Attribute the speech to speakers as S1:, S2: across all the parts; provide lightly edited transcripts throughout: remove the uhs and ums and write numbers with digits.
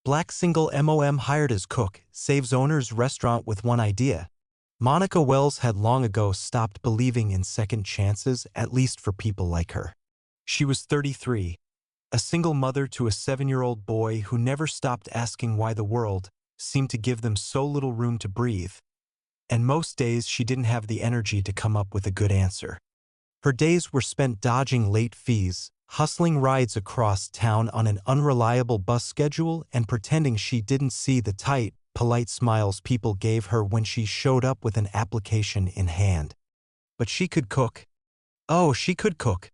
S1: Black single mom hired as cook, saves owner's restaurant with one idea. Monica Wells had long ago stopped believing in second chances, at least for people like her. She was 33, a single mother to a 7-year-old boy who never stopped asking why the world seemed to give them so little room to breathe. And most days she didn't have the energy to come up with a good answer. Her days were spent dodging late fees, hustling rides across town on an unreliable bus schedule, and pretending she didn't see the tight, polite smiles people gave her when she showed up with an application in hand. But she could cook. Oh, she could cook.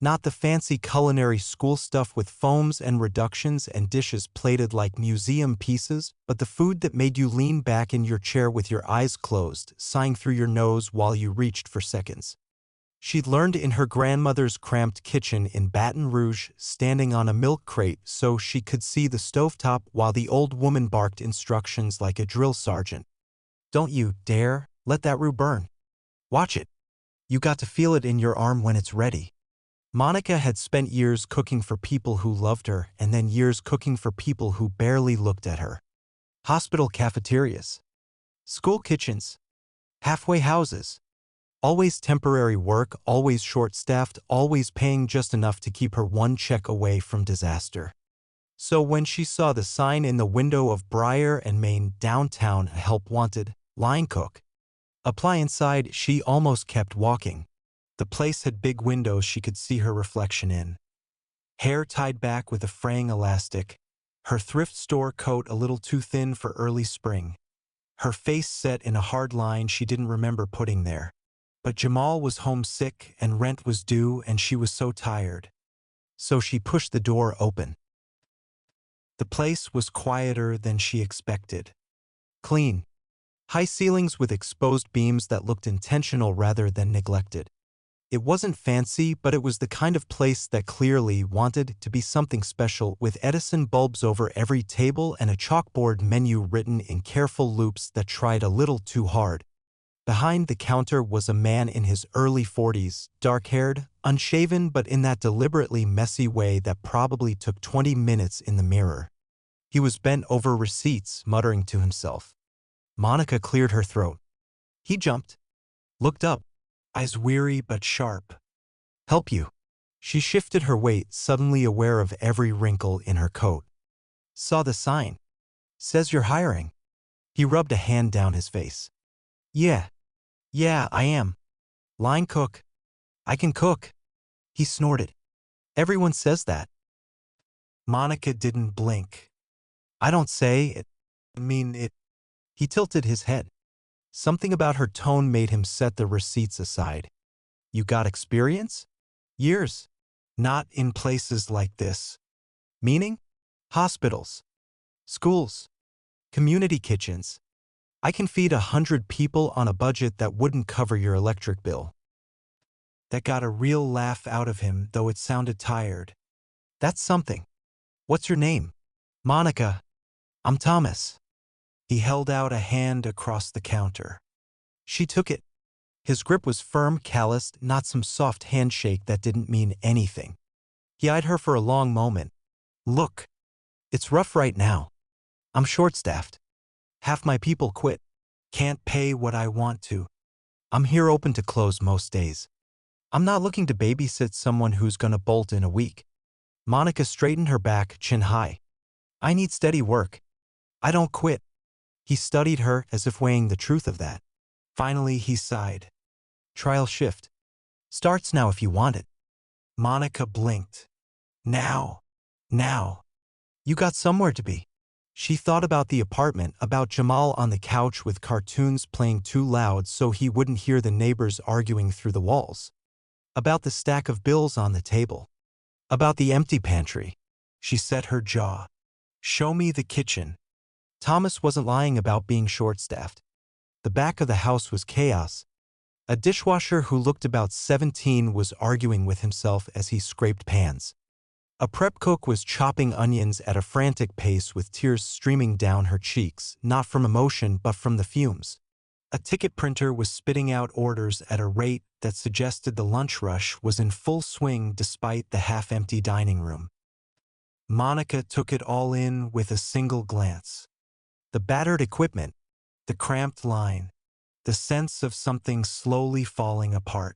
S1: Not the fancy culinary school stuff with foams and reductions and dishes plated like museum pieces, but the food that made you lean back in your chair with your eyes closed, sighing through your nose while you reached for seconds. She'd learned in her grandmother's cramped kitchen in Baton Rouge, standing on a milk crate so she could see the stovetop while the old woman barked instructions like a drill sergeant. Don't you dare let that roux burn. Watch it. You got to feel it in your arm when it's ready. Monica had spent years cooking for people who loved her and then years cooking for people who barely looked at her. Hospital cafeterias. School kitchens. Halfway houses. Always temporary work, always short-staffed, always paying just enough to keep her one check away from disaster. So when she saw the sign in the window of Briar and Main downtown, help wanted, line cook, apply inside, she almost kept walking. The place had big windows she could see her reflection in. Hair tied back with a fraying elastic, her thrift store coat a little too thin for early spring, her face set in a hard line she didn't remember putting there. But Jamal was homesick and rent was due and she was so tired. So she pushed the door open. The place was quieter than she expected. Clean. High ceilings with exposed beams that looked intentional rather than neglected. It wasn't fancy, but it was the kind of place that clearly wanted to be something special, with Edison bulbs over every table and a chalkboard menu written in careful loops that tried a little too hard. Behind the counter was a man in his early 40s, dark-haired, unshaven, but in that deliberately messy way that probably took 20 minutes in the mirror. He was bent over receipts, muttering to himself. Monica cleared her throat. He jumped, looked up, eyes weary but sharp. Help you. She shifted her weight, suddenly aware of every wrinkle in her coat. Saw the sign. Says you're hiring. He rubbed a hand down his face. Yeah, I am. Line cook. I can cook. He snorted. Everyone says that. Monica didn't blink. I don't say it. I mean it. He tilted his head. Something about her tone made him set the receipts aside. You got experience? Years. Not in places like this. Meaning? Hospitals. Schools. Community kitchens. I can feed 100 people on a budget that wouldn't cover your electric bill. That got a real laugh out of him, though it sounded tired. That's something. What's your name? Monica. I'm Thomas. He held out a hand across the counter. She took it. His grip was firm, calloused, not some soft handshake that didn't mean anything. He eyed her for a long moment. Look, it's rough right now. I'm short-staffed. Half my people quit. Can't pay what I want to. I'm here open to close most days. I'm not looking to babysit someone who's gonna bolt in a week. Monica straightened her back, chin high. I need steady work. I don't quit. He studied her as if weighing the truth of that. Finally, he sighed. Trial shift. Starts now if you want it. Monica blinked. Now. You got somewhere to be. She thought about the apartment, about Jamal on the couch with cartoons playing too loud so he wouldn't hear the neighbors arguing through the walls. About the stack of bills on the table. About the empty pantry. She set her jaw. Show me the kitchen. Thomas wasn't lying about being short-staffed. The back of the house was chaos. A dishwasher who looked about 17 was arguing with himself as he scraped pans. A prep cook was chopping onions at a frantic pace with tears streaming down her cheeks, not from emotion but from the fumes. A ticket printer was spitting out orders at a rate that suggested the lunch rush was in full swing despite the half-empty dining room. Monica took it all in with a single glance. The battered equipment, the cramped line, the sense of something slowly falling apart.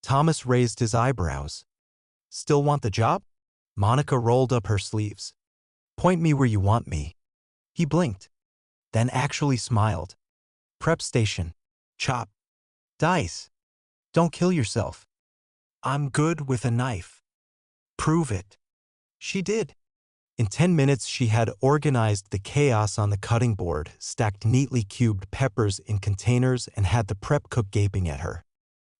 S1: Thomas raised his eyebrows. Still want the job? Monica rolled up her sleeves. Point me where you want me. He blinked, then actually smiled. Prep station. Chop. Dice. Don't kill yourself. I'm good with a knife. Prove it. She did. In 10 minutes, she had organized the chaos on the cutting board, stacked neatly cubed peppers in containers, and had the prep cook gaping at her.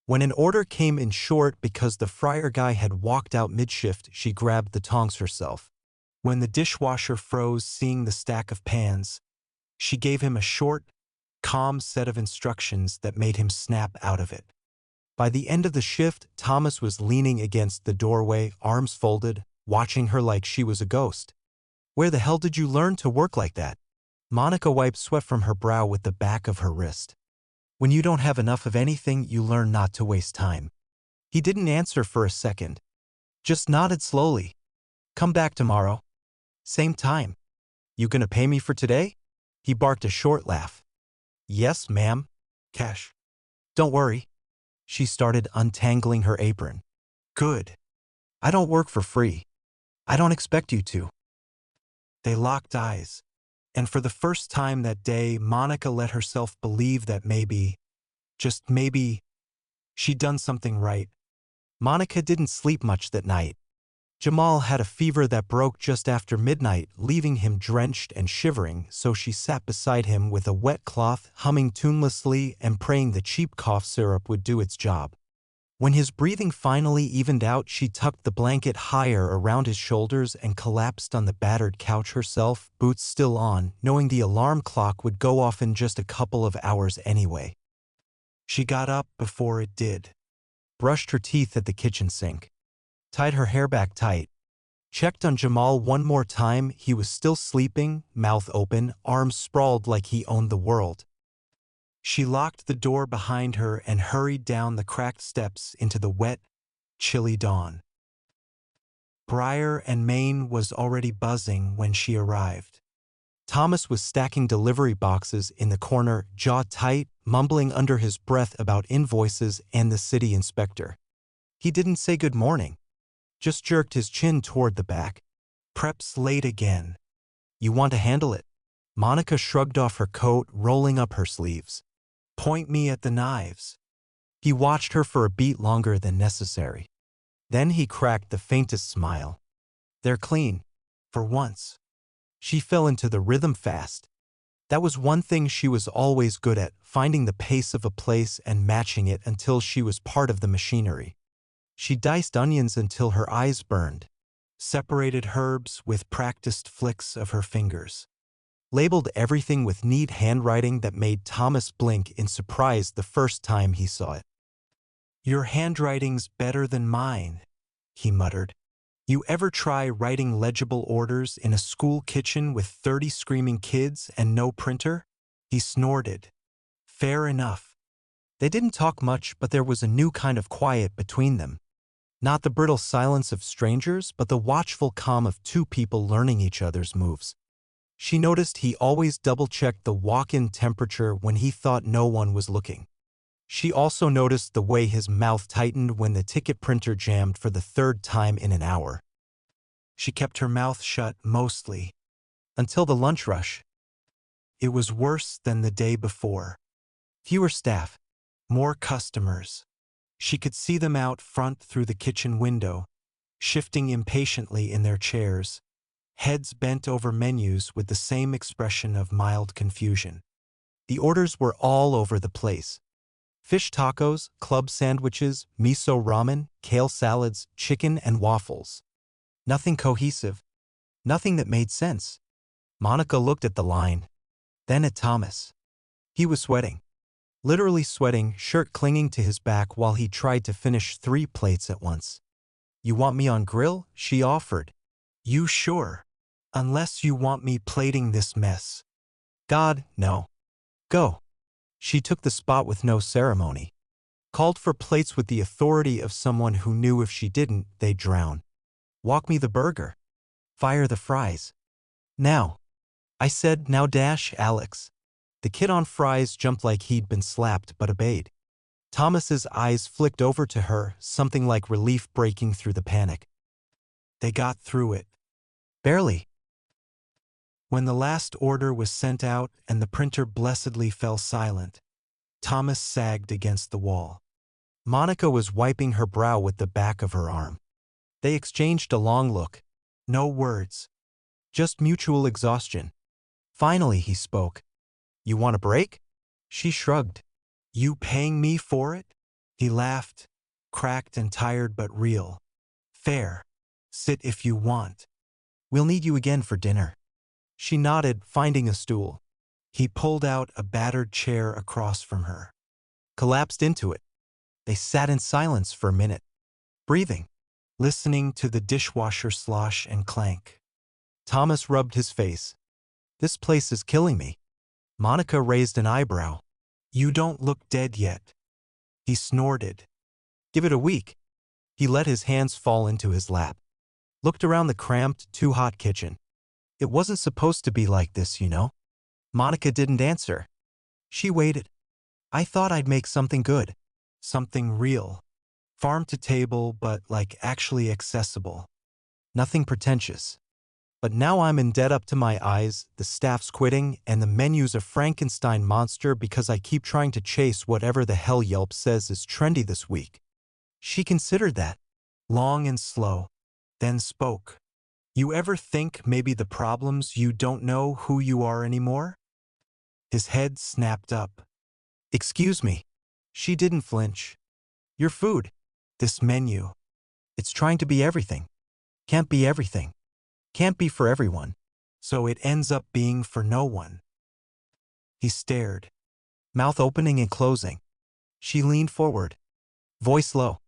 S1: When an order came in short because the fryer guy had walked out mid-shift, she grabbed the tongs herself. When the dishwasher froze seeing the stack of pans, she gave him a short, calm set of instructions that made him snap out of it. By the end of the shift, Thomas was leaning against the doorway, arms folded, watching her like she was a ghost. Where the hell did you learn to work like that? Monica wiped sweat from her brow with the back of her wrist. When you don't have enough of anything, you learn not to waste time. He didn't answer for a second. Just nodded slowly. Come back tomorrow. Same time. You gonna pay me for today? He barked a short laugh. Yes, ma'am. Cash. Don't worry. She started untangling her apron. Good. I don't work for free. I don't expect you to. They locked eyes. And for the first time that day, Monica let herself believe that maybe, just maybe, she'd done something right. Monica didn't sleep much that night. Jamal had a fever that broke just after midnight, leaving him drenched and shivering, so she sat beside him with a wet cloth, humming tunelessly and praying the cheap cough syrup would do its job. When his breathing finally evened out, she tucked the blanket higher around his shoulders and collapsed on the battered couch herself, boots still on, knowing the alarm clock would go off in just a couple of hours anyway. She got up before it did, brushed her teeth at the kitchen sink, tied her hair back tight, checked on Jamal one more time. He was still sleeping, mouth open, arms sprawled like he owned the world. She locked the door behind her and hurried down the cracked steps into the wet, chilly dawn. Briar and Maine was already buzzing when she arrived. Thomas was stacking delivery boxes in the corner, jaw tight, mumbling under his breath about invoices and the city inspector. He didn't say good morning, just jerked his chin toward the back. Prep's late again. You want to handle it? Monica shrugged off her coat, rolling up her sleeves. Point me at the knives. He watched her for a beat longer than necessary. Then he cracked the faintest smile. They're clean. For once. She fell into the rhythm fast. That was one thing she was always good at, finding the pace of a place and matching it until she was part of the machinery. She diced onions until her eyes burned, separated herbs with practiced flicks of her fingers, labeled everything with neat handwriting that made Thomas blink in surprise the first time he saw it. Your handwriting's better than mine, he muttered. You ever try writing legible orders in a school kitchen with 30 screaming kids and no printer? He snorted. Fair enough. They didn't talk much, but there was a new kind of quiet between them. Not the brittle silence of strangers, but the watchful calm of two people learning each other's moves. She noticed he always double-checked the walk-in temperature when he thought no one was looking. She also noticed the way his mouth tightened when the ticket printer jammed for the third time in an hour. She kept her mouth shut mostly, until the lunch rush. It was worse than the day before. Fewer staff, more customers. She could see them out front through the kitchen window, shifting impatiently in their chairs, heads bent over menus with the same expression of mild confusion. The orders were all over the place. Fish tacos, club sandwiches, miso ramen, kale salads, chicken and waffles. Nothing cohesive. Nothing that made sense. Monica looked at the line, then at Thomas. He was sweating. Literally sweating, shirt clinging to his back while he tried to finish 3 plates at once. You want me on grill? She offered. You sure? Unless you want me plating this mess. God, no. Go. She took the spot with no ceremony. Called for plates with the authority of someone who knew if she didn't, they'd drown. Walk me the burger. Fire the fries. Now. I said, now dash, Alex. The kid on fries jumped like he'd been slapped but obeyed. Thomas's eyes flicked over to her, something like relief breaking through the panic. They got through it. Barely. When the last order was sent out and the printer blessedly fell silent, Thomas sagged against the wall. Monica was wiping her brow with the back of her arm. They exchanged a long look. No words. Just mutual exhaustion. Finally he spoke. You want a break? She shrugged. You paying me for it? He laughed, cracked and tired but real. Fair. Sit if you want. We'll need you again for dinner. She nodded, finding a stool. He pulled out a battered chair across from her. Collapsed into it. They sat in silence for a minute, breathing, listening to the dishwasher slosh and clank. Thomas rubbed his face. This place is killing me. Monica raised an eyebrow. You don't look dead yet. He snorted. Give it a week. He let his hands fall into his lap. Looked around the cramped, too-hot kitchen. It wasn't supposed to be like this, you know. Monica didn't answer. She waited. I thought I'd make something good. Something real. Farm to table, but like actually accessible. Nothing pretentious. But now I'm in debt up to my eyes, the staff's quitting, and the menu's a Frankenstein monster because I keep trying to chase whatever the hell Yelp says is trendy this week. She considered that, long and slow, then spoke. You ever think maybe the problem's you don't know who you are anymore? His head snapped up. Excuse me. She didn't flinch. Your food. This menu. It's trying to be everything. Can't be everything. Can't be for everyone. So it ends up being for no one. He stared, mouth opening and closing. She leaned forward, voice low.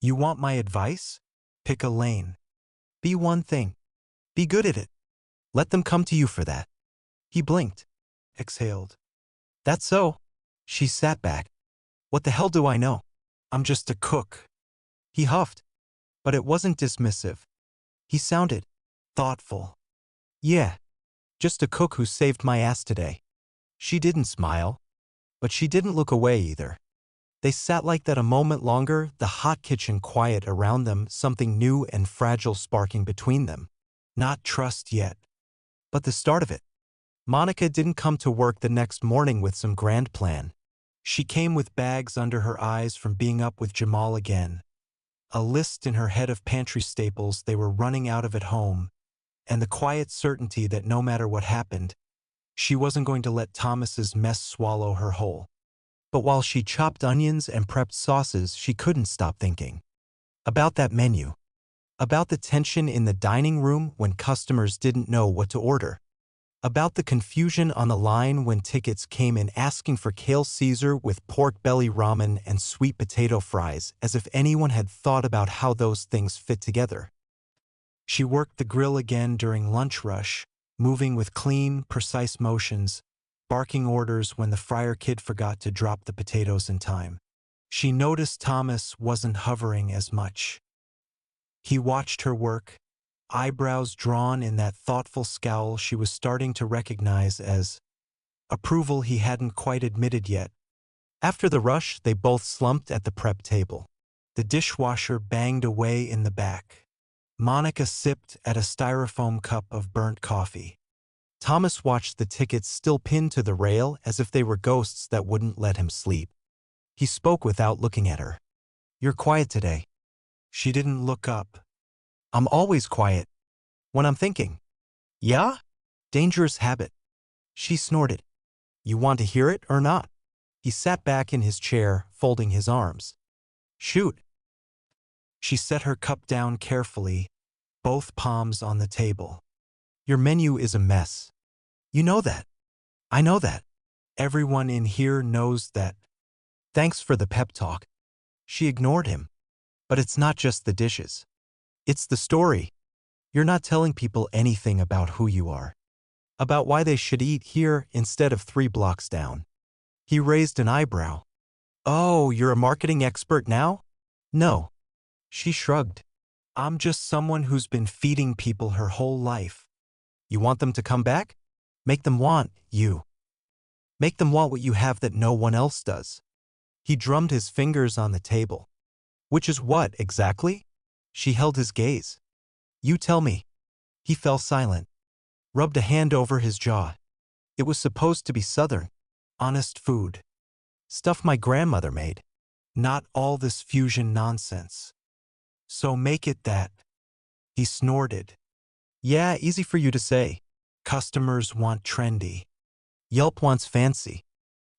S1: You want my advice? Pick a lane. Be one thing. Be good at it. Let them come to you for that. He blinked, exhaled. That's so. She sat back. What the hell do I know? I'm just a cook. He huffed, but it wasn't dismissive. He sounded thoughtful. Yeah, just a cook who saved my ass today. She didn't smile, but she didn't look away either. They sat like that a moment longer, the hot kitchen quiet around them, something new and fragile sparking between them. Not trust yet, but the start of it. Monica didn't come to work the next morning with some grand plan. She came with bags under her eyes from being up with Jamal again. A list in her head of pantry staples they were running out of at home, and the quiet certainty that no matter what happened, she wasn't going to let Thomas's mess swallow her whole. But while she chopped onions and prepped sauces, she couldn't stop thinking about that menu, about the tension in the dining room when customers didn't know what to order, about the confusion on the line when tickets came in asking for kale Caesar with pork belly ramen and sweet potato fries, as if anyone had thought about how those things fit together. She worked the grill again during lunch rush, moving with clean, precise motions, barking orders when the fryer kid forgot to drop the potatoes in time. She noticed Thomas wasn't hovering as much. He watched her work, eyebrows drawn in that thoughtful scowl she was starting to recognize as approval he hadn't quite admitted yet. After the rush, they both slumped at the prep table. The dishwasher banged away in the back. Monica sipped at a styrofoam cup of burnt coffee. Thomas watched the tickets still pinned to the rail as if they were ghosts that wouldn't let him sleep. He spoke without looking at her. You're quiet today. She didn't look up. I'm always quiet. When I'm thinking. Yeah? Dangerous habit. She snorted. You want to hear it or not? He sat back in his chair, folding his arms. Shoot. She set her cup down carefully, both palms on the table. Your menu is a mess. You know that. I know that. Everyone in here knows that. Thanks for the pep talk. She ignored him. But it's not just the dishes. It's the story. You're not telling people anything about who you are. About why they should eat here instead of 3 blocks down. He raised an eyebrow. Oh, you're a marketing expert now? No. She shrugged. I'm just someone who's been feeding people her whole life. You want them to come back? Make them want you. Make them want what you have that no one else does. He drummed his fingers on the table. Which is what, exactly? She held his gaze. You tell me. He fell silent, rubbed a hand over his jaw. It was supposed to be Southern, honest food. Stuff my grandmother made. Not all this fusion nonsense. So make it that. He snorted. Yeah, easy for you to say. Customers want trendy. Yelp wants fancy.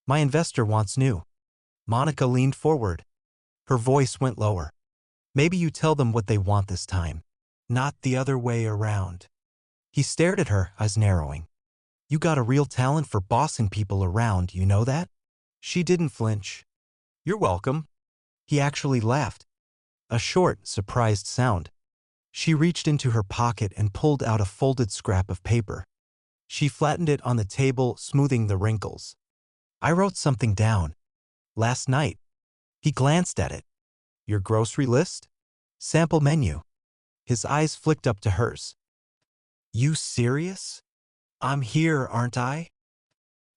S1: My investor wants new. Monica leaned forward. Her voice went lower. Maybe you tell them what they want this time, not the other way around. He stared at her, eyes narrowing. You got a real talent for bossing people around, you know that? She didn't flinch. You're welcome. He actually laughed. A short, surprised sound. She reached into her pocket and pulled out a folded scrap of paper. She flattened it on the table, smoothing the wrinkles. I wrote something down. Last night. He glanced at it. Your grocery list? Sample menu. His eyes flicked up to hers. You serious? I'm here, aren't I?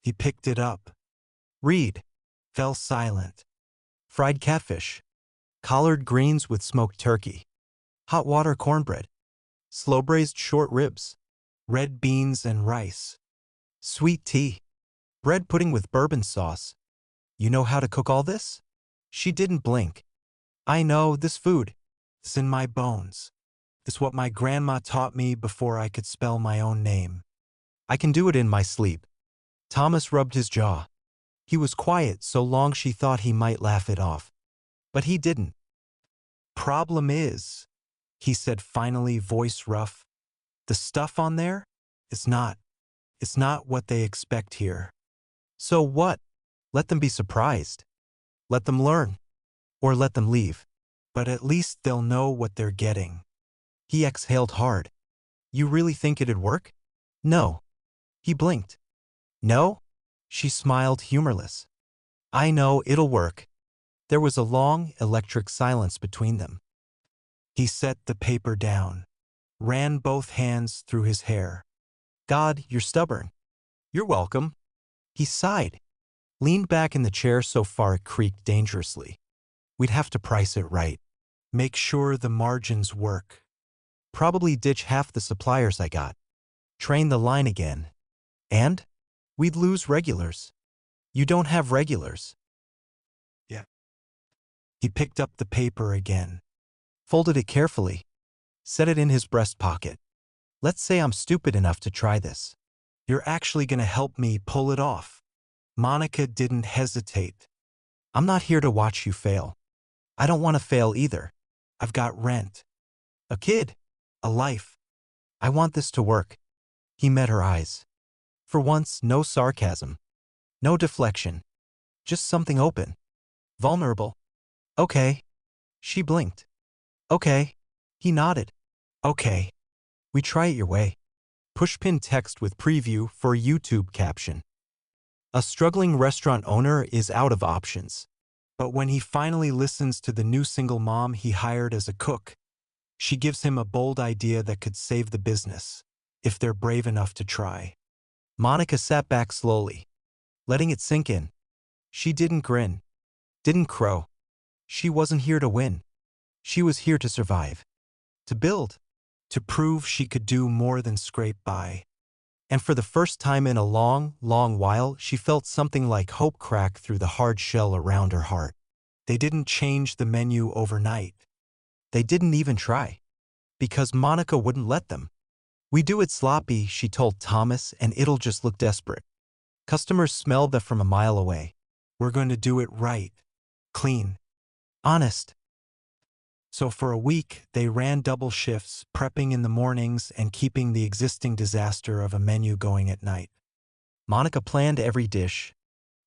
S1: He picked it up. Read. Fell silent. Fried catfish. Collard greens with smoked turkey. Hot water cornbread. Slow-braised short ribs. Red beans and rice. Sweet tea. Bread pudding with bourbon sauce. You know how to cook all this? She didn't blink. I know this food. It's in my bones. It's what my grandma taught me before I could spell my own name. I can do it in my sleep. Thomas rubbed his jaw. He was quiet so long she thought he might laugh it off. But he didn't. Problem is, he said finally, voice rough, the stuff on there, it's not what they expect here. So what? Let them be surprised. Let them learn. Or let them leave. But at least they'll know what they're getting. He exhaled hard. You really think it'd work? No. He blinked. No? She smiled, humorless. I know it'll work. There was a long, electric silence between them. He set the paper down, ran both hands through his hair. God, you're stubborn. You're welcome. He sighed, leaned back in the chair so far it creaked dangerously. We'd have to price it right. Make sure the margins work. Probably ditch half the suppliers I got. Train the line again. And? We'd lose regulars. You don't have regulars. Yeah. He picked up the paper again, folded it carefully, set it in his breast pocket. Let's say I'm stupid enough to try this. You're actually going to help me pull it off. Monica didn't hesitate. I'm not here to watch you fail. I don't want to fail either. I've got rent. A kid. A life. I want this to work. He met her eyes. For once, no sarcasm. No deflection. Just something open. Vulnerable. Okay. She blinked. Okay. He nodded. Okay. We try it your way. Pushpin text with preview for YouTube caption. A struggling restaurant owner is out of options. But when he finally listens to the new single mom he hired as a cook, she gives him a bold idea that could save the business, if they're brave enough to try. Monica sat back slowly, letting it sink in. She didn't grin, didn't crow. She wasn't here to win. She was here to survive, to build, to prove she could do more than scrape by. And for the first time in a long, long while, she felt something like hope crack through the hard shell around her heart. They didn't change the menu overnight. They didn't even try. Because Monica wouldn't let them. We do it sloppy, she told Thomas, and it'll just look desperate. Customers smell that from a mile away. We're going to do it right. Clean. Honest. So for a week, they ran double shifts, prepping in the mornings and keeping the existing disaster of a menu going at night. Monica planned every dish.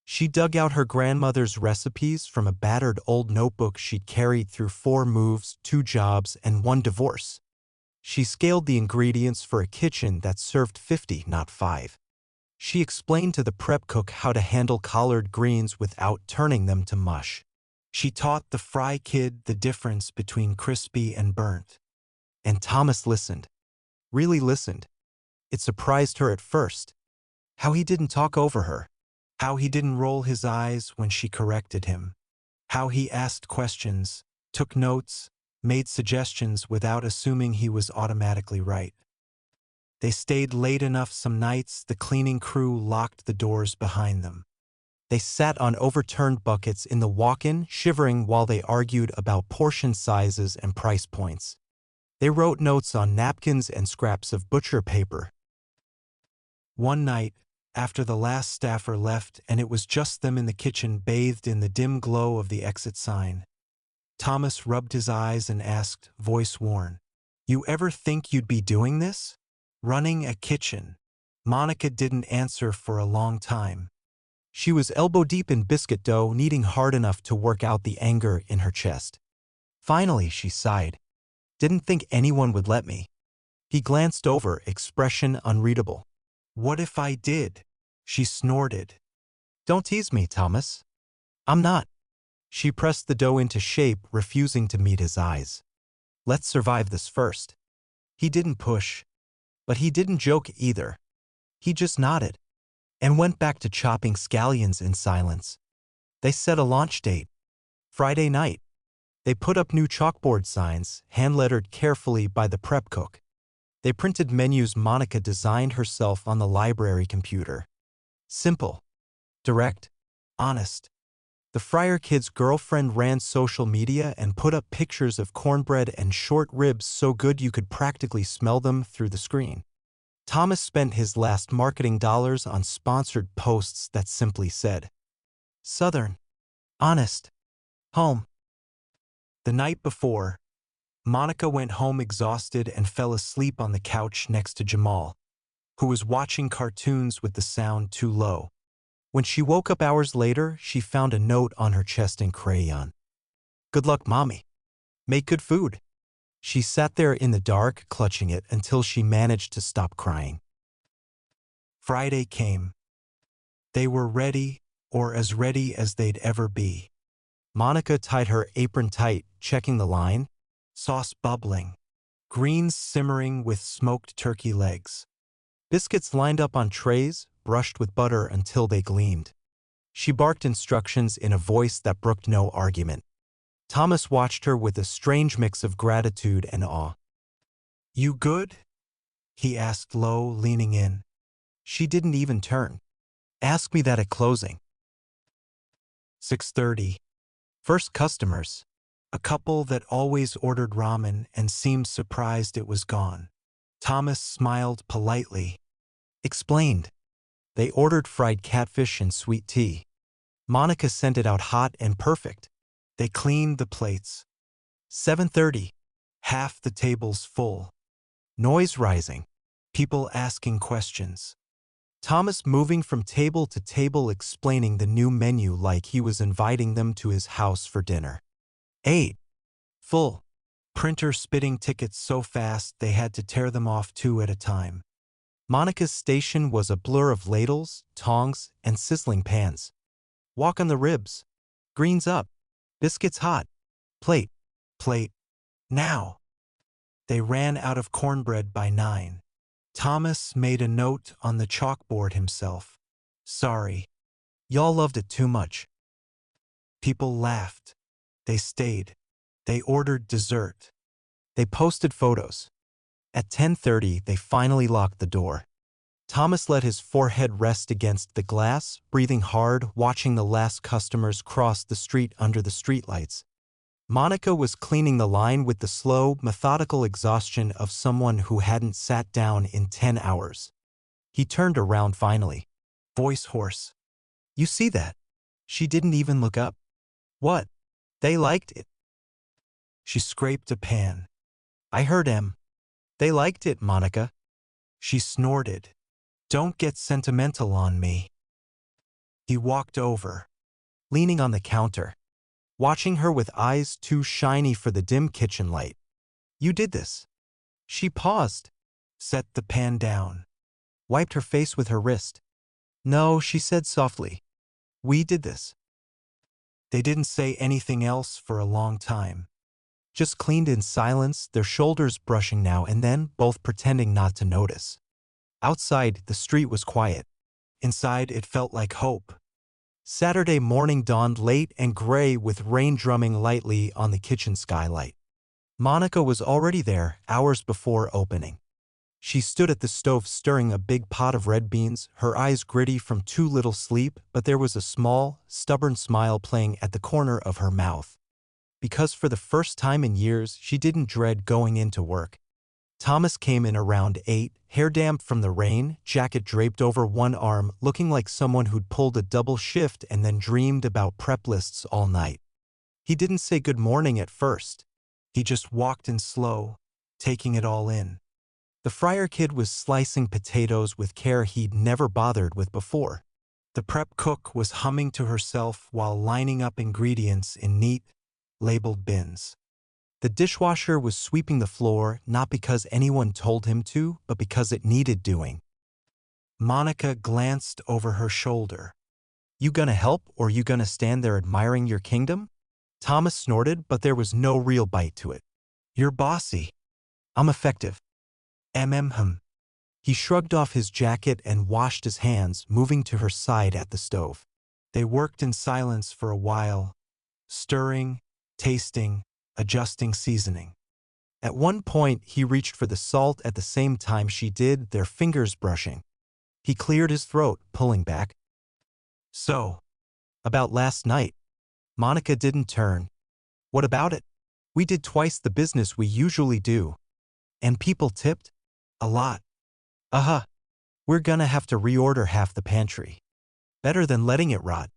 S1: She dug out her grandmother's recipes from a battered old notebook she'd carried through 4 moves, 2 jobs, and 1 divorce. She scaled the ingredients for a kitchen that served 50, not 5. She explained to the prep cook how to handle collard greens without turning them to mush. She taught the fry kid the difference between crispy and burnt. And Thomas listened. Really listened. It surprised her at first. How he didn't talk over her. How he didn't roll his eyes when she corrected him. How he asked questions, took notes, made suggestions without assuming he was automatically right. They stayed late enough some nights the cleaning crew locked the doors behind them. They sat on overturned buckets in the walk-in, shivering while they argued about portion sizes and price points. They wrote notes on napkins and scraps of butcher paper. One night, after the last staffer left and it was just them in the kitchen bathed in the dim glow of the exit sign, Thomas rubbed his eyes and asked, voice worn, "You ever think you'd be doing this? Running a kitchen?" Monica didn't answer for a long time. She was elbow-deep in biscuit dough, kneading hard enough to work out the anger in her chest. Finally, she sighed. "Didn't think anyone would let me." He glanced over, expression unreadable. "What if I did?" She snorted. "Don't tease me, Thomas. I'm not." She pressed the dough into shape, refusing to meet his eyes. "Let's survive this first." He didn't push, but he didn't joke either. He just nodded and went back to chopping scallions in silence. They set a launch date. Friday night. They put up new chalkboard signs, hand-lettered carefully by the prep cook. They printed menus Monica designed herself on the library computer. Simple, direct, honest. The Fryer kid's girlfriend ran social media and put up pictures of cornbread and short ribs so good you could practically smell them through the screen. Thomas spent his last marketing dollars on sponsored posts that simply said, "Southern, honest, home." The night before, Monica went home exhausted and fell asleep on the couch next to Jamal, who was watching cartoons with the sound too low. When she woke up hours later, she found a note on her chest in crayon. "Good luck, Mommy. Make good food." She sat there in the dark, clutching it until she managed to stop crying. Friday came. They were ready, or as ready as they'd ever be. Monica tied her apron tight, checking the line. Sauce bubbling. Greens simmering with smoked turkey legs. Biscuits lined up on trays, brushed with butter until they gleamed. She barked instructions in a voice that brooked no argument. Thomas watched her with a strange mix of gratitude and awe. "You good?" he asked low, leaning in. She didn't even turn. "Ask me that at closing." 6:30. First customers. A couple that always ordered ramen and seemed surprised it was gone. Thomas smiled politely. Explained. They ordered fried catfish and sweet tea. Monica sent it out hot and perfect. They cleaned the plates. 7:30. Half the tables full. Noise rising. People asking questions. Thomas moving from table to table explaining the new menu like he was inviting them to his house for dinner. 8. Full. Printer spitting tickets so fast they had to tear them off two at a time. Monica's station was a blur of ladles, tongs, and sizzling pans. Walk on the ribs. Greens up. Biscuits hot. Plate. Plate. Now. They ran out of cornbread by 9. Thomas made a note on the chalkboard himself. "Sorry. Y'all loved it too much." People laughed. They stayed. They ordered dessert. They posted photos. At 10:30, they finally locked the door. Thomas let his forehead rest against the glass, breathing hard, watching the last customers cross the street under the streetlights. Monica was cleaning the line with the slow, methodical exhaustion of someone who hadn't sat down in 10 hours. He turned around finally. Voice hoarse. "You see that?" She didn't even look up. "What?" "They liked it." She scraped a pan. "I heard him." "They liked it, Monica." She snorted. "Don't get sentimental on me." He walked over, leaning on the counter, watching her with eyes too shiny for the dim kitchen light. "You did this." She paused, set the pan down, wiped her face with her wrist. "No," she said softly. "We did this." They didn't say anything else for a long time. just cleaned in silence, their shoulders brushing now and then, both pretending not to notice. Outside, the street was quiet. Inside, it felt like hope. Saturday morning dawned late and gray with rain drumming lightly on the kitchen skylight. Monica was already there, hours before opening. She stood at the stove stirring a big pot of red beans, her eyes gritty from too little sleep, but there was a small, stubborn smile playing at the corner of her mouth. Because for the first time in years, she didn't dread going into work. Thomas came in around 8, hair damp from the rain, jacket draped over one arm, looking like someone who'd pulled a double shift and then dreamed about prep lists all night. He didn't say good morning at first. He just walked in slow, taking it all in. The Fryer kid was slicing potatoes with care he'd never bothered with before. The prep cook was humming to herself while lining up ingredients in neat, labeled bins. The dishwasher was sweeping the floor, not because anyone told him to, but because it needed doing. Monica glanced over her shoulder. "You gonna help, or you gonna stand there admiring your kingdom?" Thomas snorted, but there was no real bite to it. "You're bossy." "I'm effective." "Hmm." He shrugged off his jacket and washed his hands, moving to her side at the stove. They worked in silence for a while, stirring, tasting, adjusting seasoning. At one point, he reached for the salt at the same time she did, their fingers brushing. He cleared his throat, pulling back. "So, about last night." Monica didn't turn. "What about it?" "We did twice the business we usually do. And people tipped? A lot." "Uh-huh. We're gonna have to reorder half the pantry. Better than letting it rot."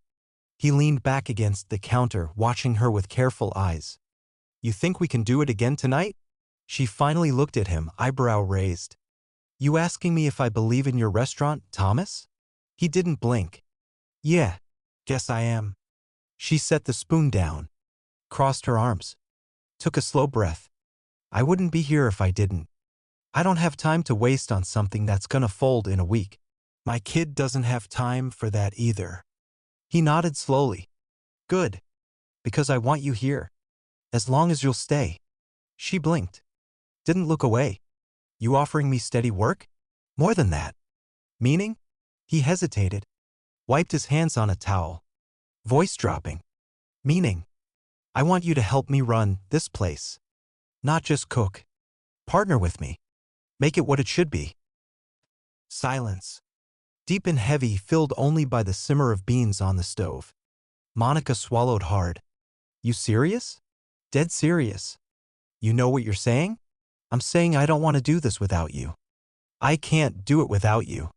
S1: He leaned back against the counter, watching her with careful eyes. "You think we can do it again tonight?" She finally looked at him, eyebrow raised. "You asking me if I believe in your restaurant, Thomas?" He didn't blink. "Yeah, guess I am." She set the spoon down, crossed her arms, took a slow breath. "I wouldn't be here if I didn't. I don't have time to waste on something that's gonna fold in a week. My kid doesn't have time for that either." He nodded slowly. "Good. Because I want you here. As long as you'll stay." She blinked. Didn't look away. "You offering me steady work?" "More than that." "Meaning?" He hesitated, wiped his hands on a towel, voice dropping. "Meaning, I want you to help me run this place. Not just cook. Partner with me. Make it what it should be." Silence. Deep and heavy, filled only by the simmer of beans on the stove. Monica swallowed hard. "You serious?" "Dead serious." "You know what you're saying?" "I'm saying I don't want to do this without you. I can't do it without you.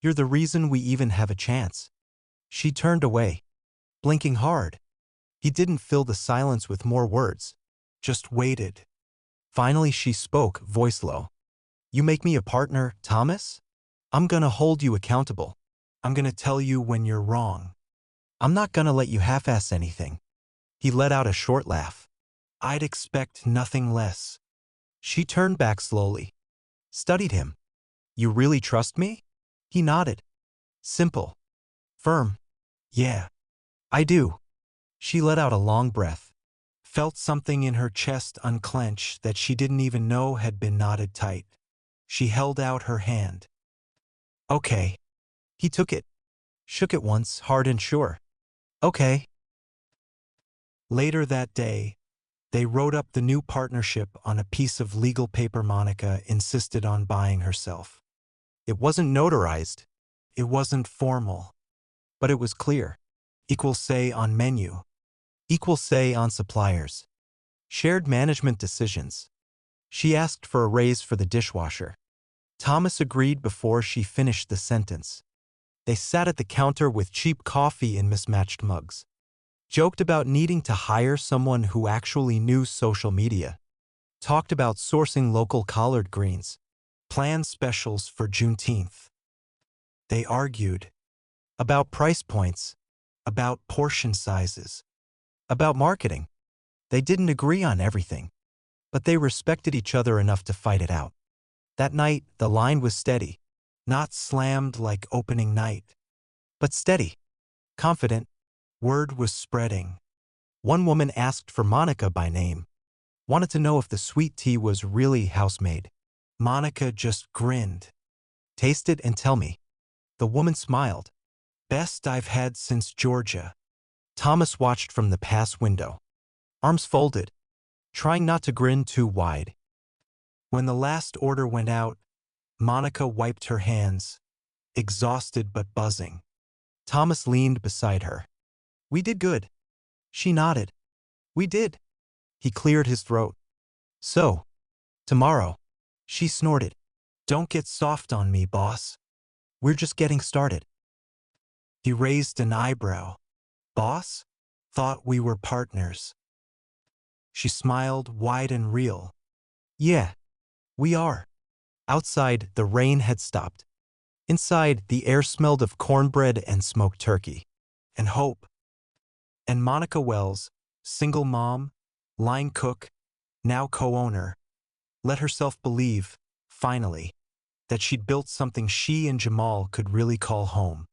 S1: You're the reason we even have a chance." She turned away, blinking hard. He didn't fill the silence with more words, just waited. Finally she spoke, voice low. "You make me a partner, Thomas? I'm gonna hold you accountable. I'm gonna tell you when you're wrong. I'm not gonna let you half-ass anything." He let out a short laugh. "I'd expect nothing less." She turned back slowly, studied him. "You really trust me?" He nodded. Simple. Firm. "Yeah, I do." She let out a long breath, felt something in her chest unclench that she didn't even know had been knotted tight. She held out her hand. "Okay." He took it, shook it once, hard and sure. "Okay." Later that day, they wrote up the new partnership on a piece of legal paper Monica insisted on buying herself. It wasn't notarized. It wasn't formal. But it was clear. Equal say on menu. Equal say on suppliers. Shared management decisions. She asked for a raise for the dishwasher. Thomas agreed before she finished the sentence. They sat at the counter with cheap coffee in mismatched mugs. Joked about needing to hire someone who actually knew social media. Talked about sourcing local collard greens. Planned specials for Juneteenth. They argued. About price points. About portion sizes. About marketing. They didn't agree on everything, but they respected each other enough to fight it out. That night, the line was steady. Not slammed like opening night, but steady. Confident. Word was spreading. One woman asked for Monica by name. Wanted to know if the sweet tea was really house-made. Monica just grinned. Taste it and tell me. The woman smiled. Best I've had since Georgia. Thomas watched from the pass window, arms folded, trying not to grin too wide. When the last order went out, Monica wiped her hands, exhausted but buzzing. Thomas leaned beside her. We did good. She nodded. We did. He cleared his throat. So, tomorrow, she snorted. Don't get soft on me, boss. We're just getting started. He raised an eyebrow. Boss? Thought we were partners. She smiled wide and real. Yeah, we are. Outside, the rain had stopped. Inside, the air smelled of cornbread and smoked turkey. And hope. And Monica Wells, single mom, line cook, now co-owner, let herself believe, finally, that she'd built something she and Jamal could really call home.